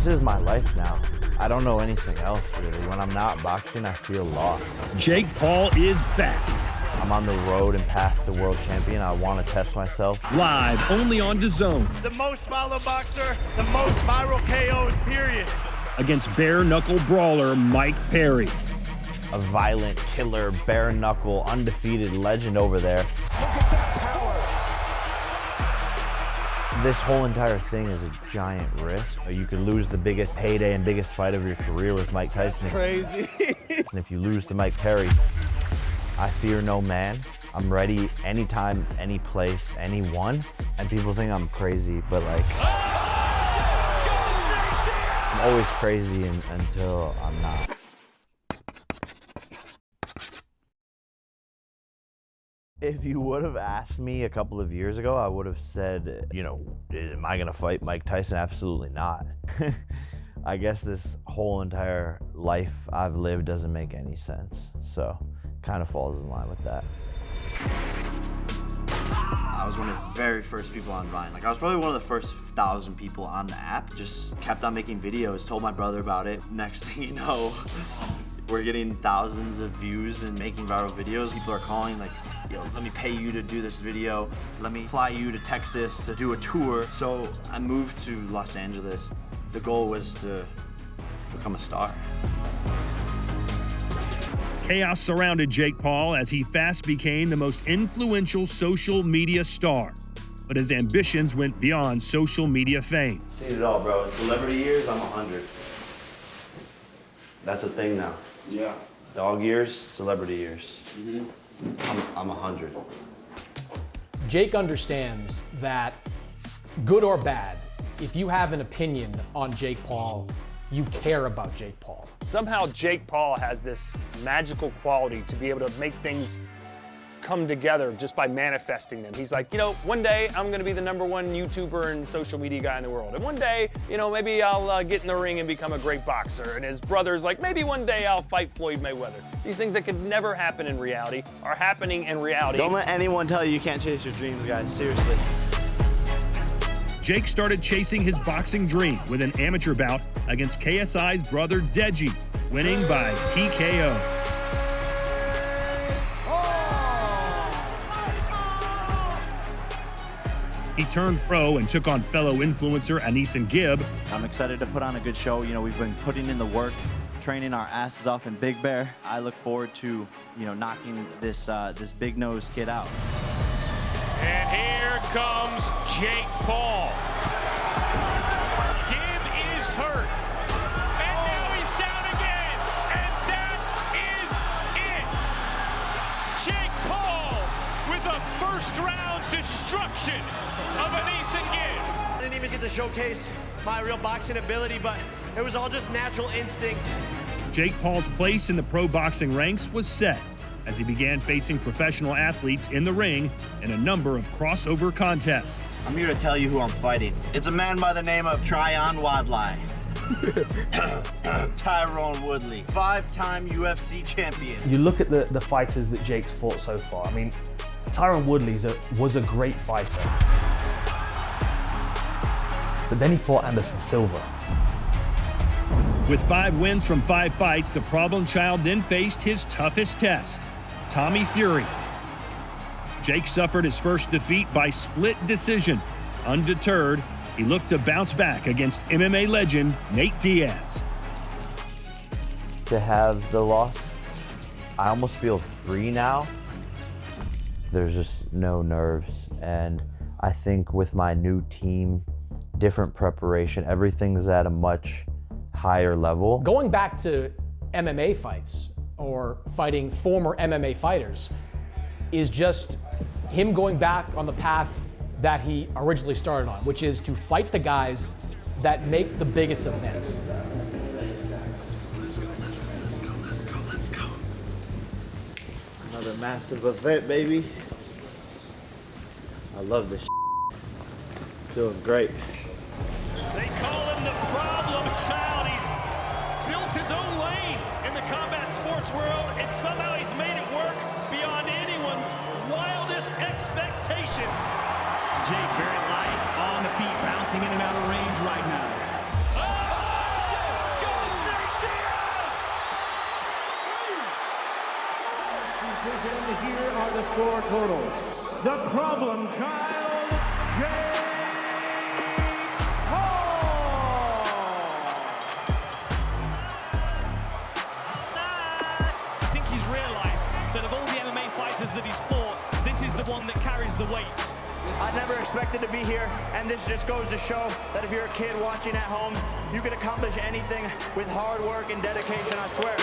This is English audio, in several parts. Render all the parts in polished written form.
This is my life now. I don't know anything else, really. When I'm not boxing, I feel lost. Jake Paul is back. I'm on the road and path to world champion. I want to test myself. Live only on DAZN. The most followed boxer, the most viral KOs, period. Against bare-knuckle brawler Mike Perry. A violent killer, bare-knuckle, undefeated legend over there. Look at that power. This whole entire thing is a giant risk. You could lose the biggest payday and biggest fight of your career with Mike Tyson. Crazy. And if you lose to Mike Perry, I fear no man. I'm ready anytime, any place, anyone. And people think I'm crazy, but like, I'm always crazy until I'm not. If you would have asked me a couple of years ago, I would have said, you know, am I gonna fight Mike Tyson? Absolutely not. I guess this whole entire life I've lived doesn't make any sense. So, kind of falls in line with that. I was one of the very first people on Vine. Like, I was probably one of the first 1,000 people on the app. Just kept on making videos, told my brother about it. Next thing you know, we're getting thousands of views and making viral videos. People are calling like, yo, let me pay you to do this video. Let me fly you to Texas to do a tour. So I moved to Los Angeles. The goal was to become a star. Chaos surrounded Jake Paul as he fast became the most influential social media star. But his ambitions went beyond social media fame. Seen it all, bro. In celebrity years, I'm 100. That's a thing now. Yeah. Dog years, celebrity years. I'm 100. Jake understands that, good or bad, if you have an opinion on Jake Paul, you care about Jake Paul. Somehow Jake Paul has this magical quality to be able to make things come together just by manifesting them. He's like, you know, one day I'm gonna be the #1 YouTuber and social media guy in the world. And one day, you know, maybe I'll get in the ring and become a great boxer. And his brother's like, maybe one day I'll fight Floyd Mayweather. These things that could never happen in reality are happening in reality. Don't let anyone tell you you can't chase your dreams, guys, seriously. Jake started chasing his boxing dream with an amateur bout against KSI's brother Deji, winning by TKO. He turned pro and took on fellow influencer Anisan Gibb. I'm excited to put on a good show. You know, we've been putting in the work, training our asses off in Big Bear. I look forward to, you know, knocking this big nose kid out. And here comes Jake Paul. Gibb is hurt. And now he's down again. And that is it. Jake Paul with a first-round destruction of Anisan Gibb. I didn't even get to showcase my real boxing ability, but it was all just natural instinct. Jake Paul's place in the pro boxing ranks was set as he began facing professional athletes in the ring in a number of crossover contests. I'm here to tell you who I'm fighting. It's a man by the name of Tryon Wadley. Tyrone Woodley, 5-time UFC champion. You look at the fighters that Jake's fought so far. I mean, Tyrone Woodley was a great fighter. But then he fought Anderson Silva. With 5 wins from 5 fights, the problem child then faced his toughest test, Tommy Fury. Jake suffered his first defeat by split decision. Undeterred, he looked to bounce back against MMA legend Nate Diaz. To have the loss, I almost feel free now. There's just no nerves. And I think with my new team, different preparation, everything's at a much higher level. Going back to MMA fights or fighting former MMA fighters is just him going back on the path that he originally started on, which is to fight the guys that make the biggest events. Let's go. Another massive event, baby. I love this. Feeling great. They call him the problem child. He's built his own lane in the combat sports world, and somehow he's made it work beyond anyone's wildest expectations. Jake very light on the feet, bouncing in and out of range right now. Oh! here are the score totals. The problem child, Jake Paul. I think he's realized that of all the MMA fighters that he's fought, this is the one that carries the weight. I never expected to be here, and this just goes to show that if you're a kid watching at home, you can accomplish anything with hard work and dedication, I swear.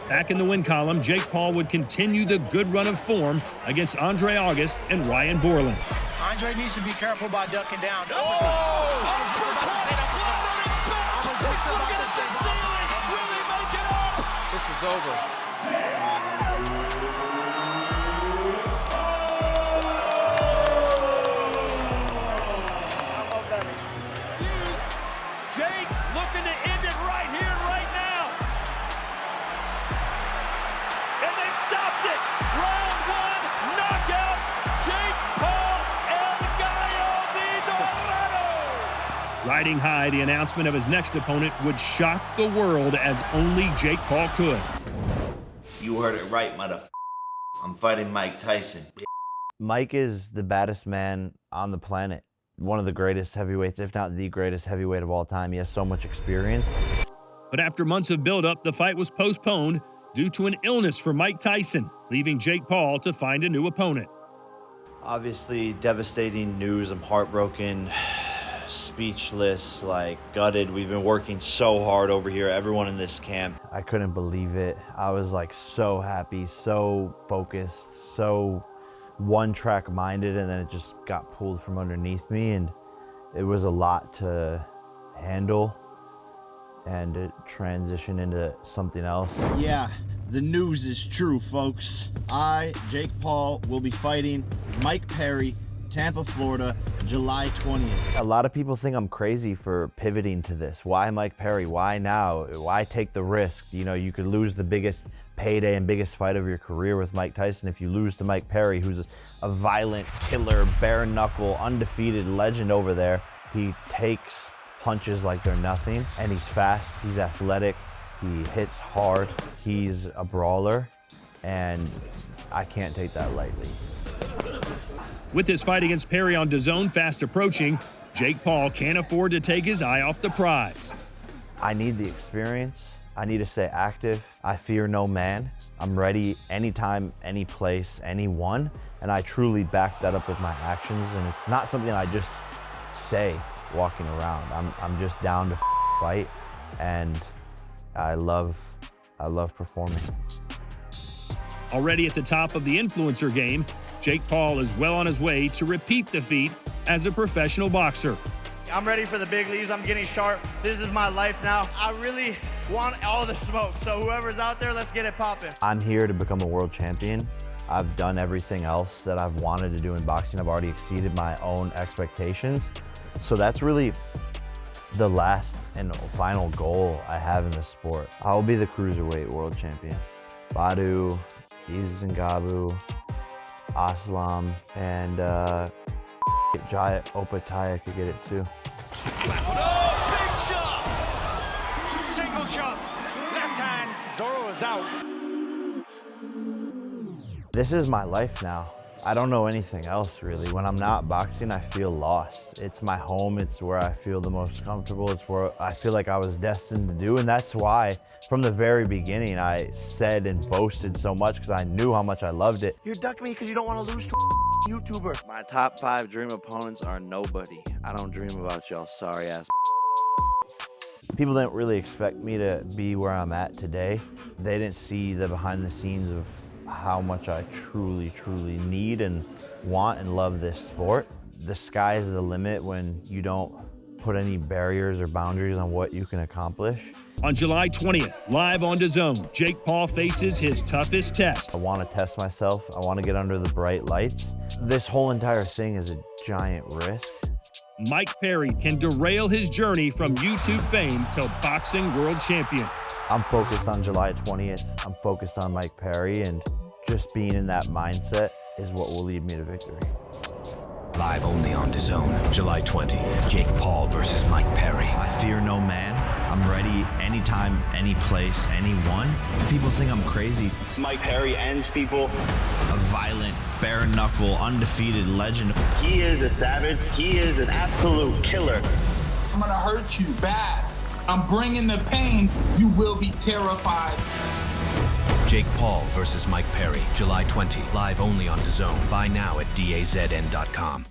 Back in the win column, Jake Paul would continue the good run of form against Andre August and Ryan Borland. Andre needs to be careful about ducking down. Oh! I was just about to say that. This is over. Jake looking to end it right here and right now. And they stopped it. Round one, knockout. Jake Paul, El Gallo de Dorado. Riding high, the announcement of his next opponent would shock the world as only Jake Paul could. You heard it right, motherfucker. I'm fighting Mike Tyson. Mike is the baddest man on the planet. One of the greatest heavyweights, if not the greatest heavyweight of all time. He has so much experience. But after months of buildup, the fight was postponed due to an illness for Mike Tyson, leaving Jake Paul to find a new opponent. Obviously, devastating news. I'm heartbroken, speechless, like gutted. We've been working so hard over here, everyone in this camp. I couldn't believe it. I was like so happy, so focused, so one-track minded, and then it just got pulled from underneath me, and it was a lot to handle, and it transitioned into something else. Yeah, the news is true, folks. I, Jake Paul, will be fighting Mike Perry, Tampa, Florida, July 20th. A lot of people think I'm crazy for pivoting to this. Why Mike Perry? Why now? Why take the risk? You know, you could lose the biggest payday and biggest fight of your career with Mike Tyson if you lose to Mike Perry, who's a violent killer, bare knuckle, undefeated legend over there. He takes punches like they're nothing, and he's fast, he's athletic, he hits hard, he's a brawler, and I can't take that lightly. With his fight against Perry on DAZN fast approaching, Jake Paul can't afford to take his eye off the prize. I need the experience. I need to stay active. I fear no man. I'm ready anytime, any place, anyone. And I truly back that up with my actions. And it's not something I just say walking around. I'm just down to fight. And I love performing. Already at the top of the influencer game, Jake Paul is well on his way to repeat the feat as a professional boxer. I'm ready for the big leagues. I'm getting sharp. This is my life now. I really want all the smoke. So whoever's out there, let's get it popping. I'm here to become a world champion. I've done everything else that I've wanted to do in boxing. I've already exceeded my own expectations. So that's really the last and final goal I have in the sport. I'll be the cruiserweight world champion. Badu, DAZN, Aslam, and Jaya Opataya could get it too. Oh, big shot! Single shot. Left hand. Zorro is out. This is my life now. I don't know anything else really. When I'm not boxing, I feel lost. It's my home. It's where I feel the most comfortable. It's where I feel like I was destined to do. And that's why from the very beginning, I said and boasted so much because I knew how much I loved it. You're ducking me because you don't want to lose to a YouTuber. My top 5 dream opponents are nobody. I don't dream about y'all sorry ass. People didn't really expect me to be where I'm at today. They didn't see the behind the scenes of how much I truly need and want and love this sport. The sky is the limit when you don't put any barriers or boundaries on what you can accomplish. On July 20th, live on DAZN, Jake Paul faces his toughest test. I want to test myself. I want to get under the bright lights. This whole entire thing is a giant risk. Mike Perry can derail his journey from YouTube fame to boxing world champion. I'm focused on July 20th. I'm focused on Mike Perry, and just being in that mindset is what will lead me to victory. Live only on DAZN, July 20. Jake Paul versus Mike Perry. I fear no man. I'm ready anytime, any place, anyone. People think I'm crazy. Mike Perry ends people. A violent, bare knuckle, undefeated legend. He is a savage. He is an absolute killer. I'm gonna hurt you bad. I'm bringing the pain. You will be terrified. Jake Paul versus Mike Perry, July 20, live only on DAZN. Buy now at DAZN.com.